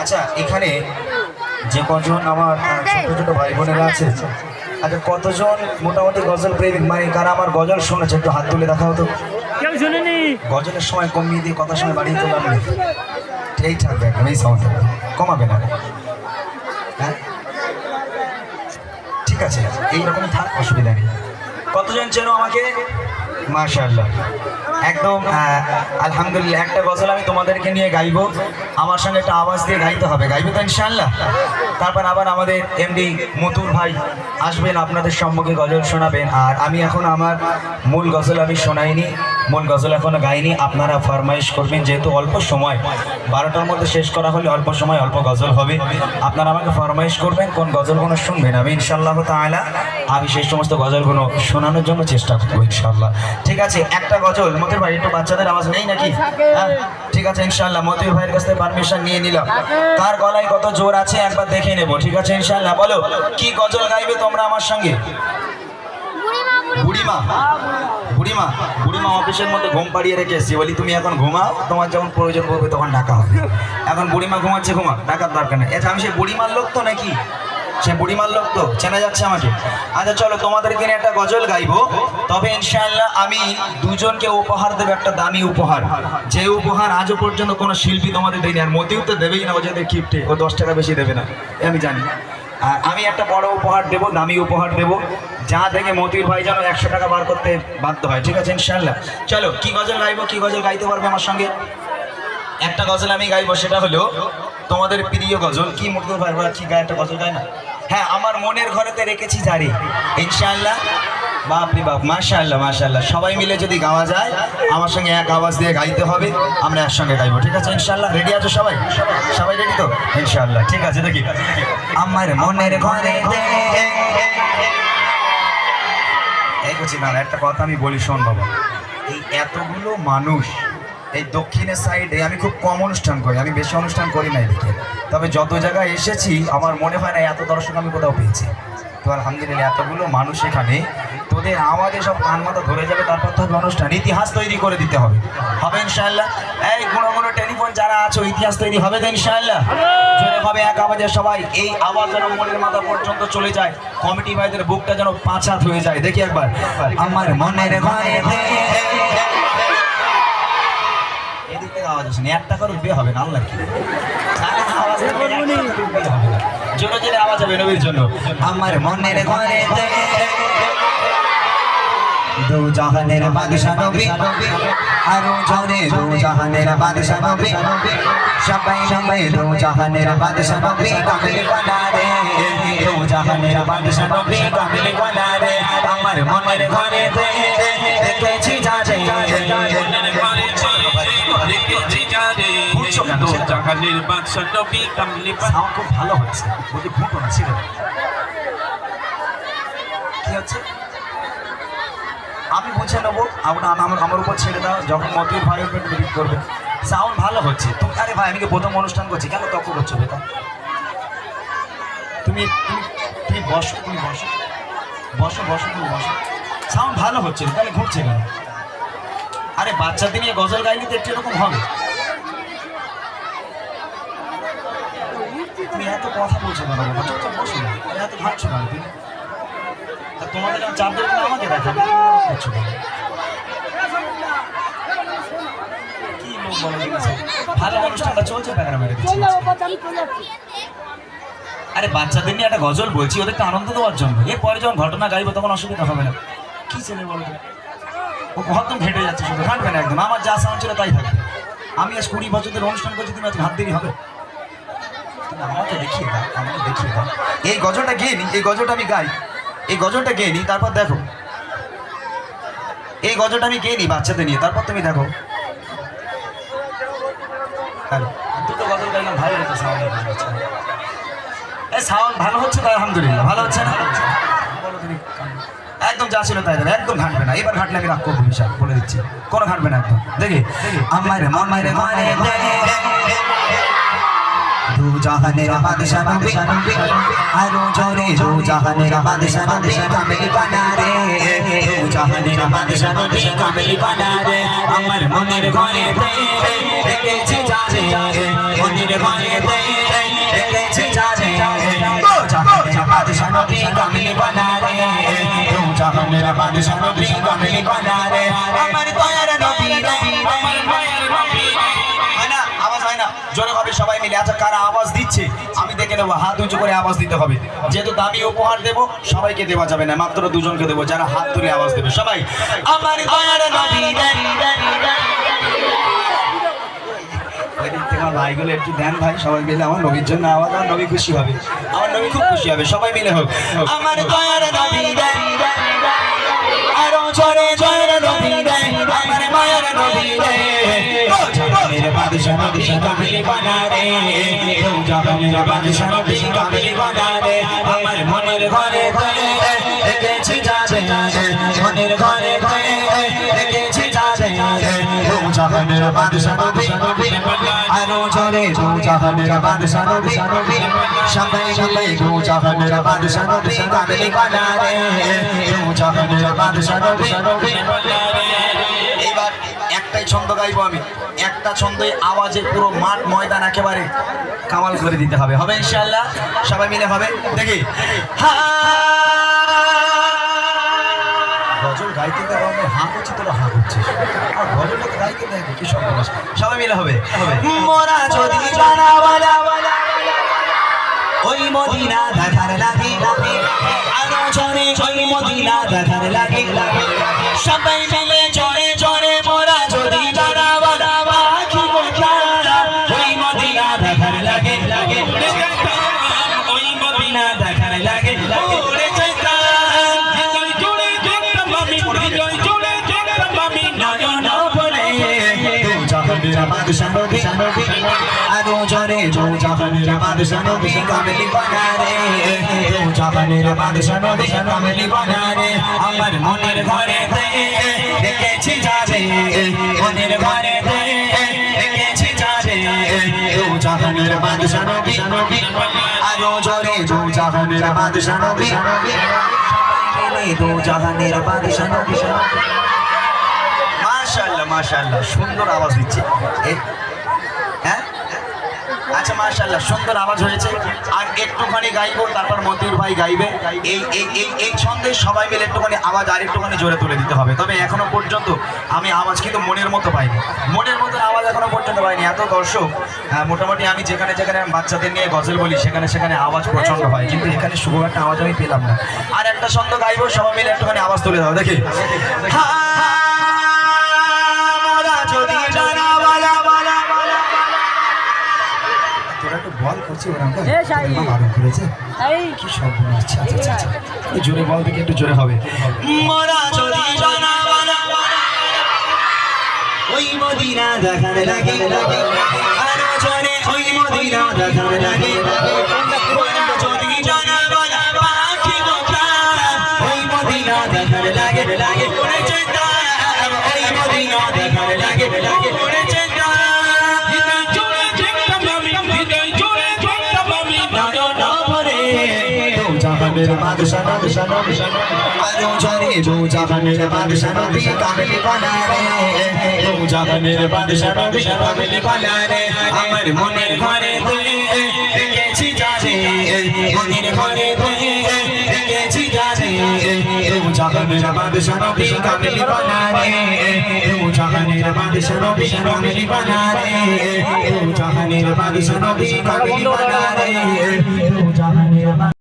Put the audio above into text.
আচ্ছা, এখানে যে কজন আমার ছোট ছোট ভাই বোনেরা আছে, আচ্ছা কতজন মোটামুটি গজল প্রেমিক, মানে কারা আমার গজল শুনেছে একটু হাত তুলে দেখা হতো। কেউ শুনেনি? গজলের সময় কমিয়ে দিয়ে কথার সময় বাড়িয়ে তো লাগবে, এই থাকবে একদম, এই সাউন্ড কমাবে না। হ্যাঁ ঠিক আছে, এইরকম থাক, অসুবিধা নেই। কতজন চেনো আমাকে? মাশাআল্লাহ, একদম আলহামদুলিল্লাহ। একটা গজল আমি তোমাদেরকে নিয়ে গাইবো, আমার সঙ্গে একটা আওয়াজ দিয়ে গাইতে হবে, গাইবো তো ইনশাআল্লাহ। তারপর আবার আমাদের এমডি মতুর ভাই আসবেন, আপনাদের সম্মুখে গজল শোনাবেন। আর আমি এখন আমার মূল গজল আমি শোনাইনি, মূল গজল এখনো গাইনি, আপনারা ফরমাইশ করবেন, যেহেতু অল্প সময় 12টার মধ্যে শেষ করা হলে অল্প সময় অল্প গজল হবে, আপনারা আমাকে ফরমাইশ করবেন কোন গজলগুলো শুনবেন। আমি ইনশাআল্লাহ তাআলা আমি সেই সমস্ত গজলগুলো শোনানোর জন্য চেষ্টা করবো ইনশাআল্লাহ। ঠিক আছে, একটা গজল মতির ভাই, একটু বাচ্চাদের আওয়াজ নেই নাকি? হ্যাঁ ঠিক আছে ইনশাআল্লাহ, মতির ভাইয়ের কাছ থেকে পারমিশন নিয়ে নিলাম। কার গলায় কত জোর আছে একবার দেখে নেব, ঠিক আছে ইনশাআল্লাহ। বলো কি গজল গাইবে তোমরা আমার সঙ্গে? বুড়িমা, বুড়িমা, বুড়িমা অফিসের মধ্যে ঘুম পাড়িয়ে রেখে এসছি, বলি তুমি এখন ঘুমাও, তোমার যখন প্রয়োজন পড়বে তখন ডাকা হবে। এখন বুড়িমা ঘুমাচ্ছে, ঘুমা, ডাকার দরকার নেই। আচ্ছা আমি সেই বুড়িমার লোক তো নাকি? সে বুড়িমার লোক তো, চেনা যাচ্ছে আমাকে। আচ্ছা চলো তোমাদেরকে নিয়ে একটা গজল গাইবো, তবে ইনশাআল্লাহ আমি দুজনকে উপহার দেবো, একটা দামি উপহার, যে উপহার আজও পর্যন্ত কোনো শিল্পী তোমাদের দেয়নি। আর মতিও তো দেবেই না, ও যাদের গিফটে ও 10 টাকা বেশি দেবে না, আমি জানি। আর আমি একটা বড় উপহার দেবো, দামি উপহার দেবো, যা থেকে মতির ভাই যেন 100 টাকা বার করতে বাধ্য হয়, ঠিক আছে ইনশাআল্লাহ। চলো কি গজল গাইবো, কি গজল গাইতে পারবে আমার সঙ্গে? একটা গজল আমি গাইবো, সেটা হলো তোমাদের প্রিয় গজল। কি মতির ভাই কি গায়ে, একটা গজল গায় না? হ্যাঁ, আমার মনের ঘরেতে রেখেছি জারি, ইনশাআল্লাহ। বাপরে বাপ, মাশাআল্লাহ মাশাআল্লাহ। সবাই মিলে যদি গাওয়া যায়, আমার সঙ্গে এক আওয়াজ দিয়ে গাইতে হবে, আমরা একসঙ্গে গাইবো, ঠিক আছে ইনশাআল্লাহ। রেডি আছো সবাই? সবাই রেডি তো ইনশাআল্লাহ? ঠিক আছে, দেখি। আমার মনের ঘরে এই করছি না, একটা কথা আমি বলি, শোন বাবা, এই এতগুলো মানুষ এই দক্ষিণের সাইডে আমি খুব কম অনুষ্ঠান করি, আমি বেশি অনুষ্ঠান করি না এদিকে, তবে যত জায়গায় এসেছি আমার মনে হয় না এত দর্শক আমি কোথাও পেয়েছি। তো আলহামদুলিল্লাহ, এতগুলো মানুষ এখানে, তোদের আমাদের সব কান মাথা ধরে যাবে, তারপর তো হবে অনুষ্ঠান, ইতিহাস তৈরি করে দিতে হবে, হবে ইনশাআল্লাহ। এই গুণো গুণো টেলিফোন যারা আছো, ইতিহাস তৈরি হবে তো ইনশাআল্লাহ? জোরে হবে এক আওয়াজে সবাই, এই আওয়াজ যেন মনের মাথা পর্যন্ত চলে যায়, কমিটি ভাইদের বুকটা যেন 5 হাত হয়ে যায়। দেখি একবার, আমার মনের ঘরে এদিক থেকে আওয়াজ আসেনি, একটা করে বিয়ে হবে না, আল্লাহ কি আওয়াজ হবে না, জোরে জোরে আওয়াজ হবে নবীর জন্য। আমার মনের ঘরে দু জাহানের বাদশা নবী, আরো জোরে দু জাহানের বাদশা নবী, সবাই সবাই দু জাহানের বাদশা নবী, কামিল বানা রে, দু জাহানের বাদশা নবী, কামিল বানা রে। আমার মনের ঘরে দেখেছি যারে, মনের ঘরে দেখেছি যারে, দু জাহানের বাদশা নবী, কামিল বানা। খুব ভালো হচ্ছে, বলি ফুটো না, ছিল কি হচ্ছে আমি বুঝে নেবো, আমার উপর ছেড়ে দাও, যখন মতির ভাই উপর ক্রেডিট করবে। সাউন্ড ভালো হচ্ছে, তুমি আরে ভাই আমি কি প্রথম অনুষ্ঠান করছি, কেন তখন করছো বেটা? তুমি তুমি বসো, তুমি বসো বসো বসো, তুমি বসো, সাউন্ড ভালো হচ্ছে, তাহলে ঘুরছে কেন? আরে বাচ্চাদের নিয়ে গজল গাইলে তো একটু এরকম হবে। তুমি এত কথা বলছো কেন বাবা, চুপচাপ বসো না, এত ভাবছো কেন তুমি? তোমাদের চাপ দেবে না, আমাকে দেখাবে কি লোক বলো, ভালো অনুষ্ঠানটা চলছে, প্যাকেট মেরে দিচ্ছে। আরে বাচ্চাদের নিয়ে একটা গজল বলছি, ওদেরকে আনন্দ দেওয়ার জন্য, এরপরে যখন ঘটনা গাইবো তখন অসুবিধা হবে না। কি ছেলে বলো, ও একদম ঘেটে যাচ্ছে, শুধু ঘাটবে না একদম, আমার যা সাউন্ড ছিল তাই থাকবে। আমি আজ 20 বছরের অনুষ্ঠান করছি, তুমি আজ হাত দেরি হবে? আমাকে দেখিয়ে দাও, আমাকে দেখিয়ে দাও। এই গজলটা গিয়ে নি, এই গজলটা আমি গাই, এই গজলটা গেয়ে নি, তারপর দেখো এই গজলটা আমি গেয়ে নি বাচ্চাদের নিয়ে, তারপর তুমি দেখো। দুটো গজল গাইলাম, ভালো হচ্ছে সাউন্ড, এই সাউন্ড ভালো হচ্ছে তো আলহামদুলিল্লাহ, ভালো হচ্ছে না? বলো তুমি, একদম যা ছিল তাই দেবে, একদম ঘাটবে না, এবার ঘাটলে আমি রাগ করবো বিশাল, বলে দিচ্ছি, কোনো ঘাটবে না একদম। দেখি আমার মনের ঘরে দু দু জাহানের বাদশা নবী আরো জোরে দু জাহানের বাদশা নবী কামিল বানা রে দু জাহানের বাদশা নবী কামিল বানা রে আমার মনের ঘরে রেখেছি জানে মনের ঘরে রেখেছি জানে দু জাহানের বাদশা নবী কামিল বানা রে দু জাহানের বাদশা নবী কামিল বানা রে আমার দয়ার নবী আমার মায়ের নবী হয় না আওয়াজ হয় না জোরে হবে সবাই মিলে আচ্ছা কারা আওয়াজ দিচ্ছে আমি দেখে নেবো হাত উঁচু করে আওয়াজ দিতে হবে যেহেতু দামি উপহার দেবো সবাইকে দেওয়া যাবে না মাত্র দুজনকে দেবো যারা হাত তুলে আওয়াজ দেবে সবাই আমার দয়ার নবী ওই দিক থেকে আমার ভাইগুলো একটু দেন ভাই সবাই মিলে আমার নবীর জন্য আওয়াজ আমার নবী খুশি হবে আমার নবী খুব খুশি হবে সবাই মিলে হোক আমার দয়ার নবী আরো জোরে জোরে নবী আমার মায়ের নবী জাহানের বাদশা নবী কামিল বানা রে দু জাহানের বাদশা নবী কামিল বানা রে আমার মনের ঘরে রেখেছি জানে মনের ঘরে রেখেছি জানে দু জাহানের বাদশা নবী আরো জোরে দু জাহানের বাদশা নবী সবাই মিলে দু জাহানের বাদশা নবী কামিল বানা রে দু জাহানের বাদশা নবী এবার একটাই ছন্দ গাইবো আমি একটা ছন্দে আওয়াজে পুরো মাঠ ময়দান একেবারে কামাল করে দিতে হবে হবে ইনশাআল্লাহ সবাই মিলে হবে দেখি গজল গাইতে দেবো আমি হা করছি তোরা হা করছিস আর গজলটা তো গাইতে দেবো কি সব সবাই মিলে হবে মোরা যদি জানা বলা ওই মদিনা দেখার লাগে আরো জনে ওই মদিনা দেখার লাগে সবাই মিলে জোরে জোরে মোরা যদি জানা বলা কি বলা ওই মদিনা দেখার লাগে ওই মদিনা দেখার লাগে ওরে চৈতান জোরে দেখতাম আমি জোরে দেখতাম আমি নয়ন বলে দু জাহানের বাদশা নবী আরো জোরে দু জাহানের বাদশা নবী কামিল বানা রে দু জাহানের বাদশা নবী কামিল বানা রে আমার মনের ঘরে রেখেছি যাবে মনের ঘরে রেখেছি যাবে দু জাহানের বাদশা নবী আরো জোরে দু জাহানের বাদশা নবী দু জাহানের বাদশা নবী মাশাআল্লাহ মাশাআল্লাহ সুন্দর আওয়াজ দিচ্ছে হ্যাঁ আচ্ছা মাশাআল্লাহ সুন্দর আওয়াজ হয়েছে আর একটুখানি গাইবো তারপর মতিউর ভাই গাইবে এই ছন্দে সবাই মিলে একটুখানি আওয়াজ আর একটুখানি জোরে তুলে দিতে হবে তবে এখনো পর্যন্ত আমি আওয়াজ কিন্তু মনের মতো পাইনি মনের মতো আওয়াজ এখনো পর্যন্ত পাইনি এত দর্শক মোটামুটি আমি যেখানে যেখানে বাচ্চাদের নিয়ে গজল বলি সেখানে আওয়াজ প্রচন্ড হয় কিন্তু এখানে শুভ একটা আওয়াজ আমি পেলাম না আর একটা ছন্দ গাইবো সবাই মিলে একটুখানি আওয়াজ তুলে দাও দেখি যদি জানা বলা তোরা একটু বল করছি ওরা বারণ করেছে কি সব আচ্ছা আচ্ছা আচ্ছা জোরে বল দেখি একটু জোরে হবে মোরা যদি জানা বলা ওই মদিনা দেখার লাগে আরো জোরে ওই মদিনা দেখার লাগে মোরা যদি জানা বলা পাখি বোকা ওই মদিনা দেখার লাগে ওরে চৈতান ওই মদিনা দেখার লাগে ওরে চৈতান জাহানের বাদশা নবী আরো জোরে দু জাহানের বাদশা নবী কামিল বানা রে দু জাহানের বাদশা নবী কামিল বানা রে আমার মনের ঘরে রেখেছি জানে মনের ঘরে রেখেছি জানে দু জাহানের বাদশা নবী কামিল বানা রে দু জাহানের বাদশা নবী কামিল বানা রে দু জাহানের বাদশা নবী কামিল বানা রে দু জাহানের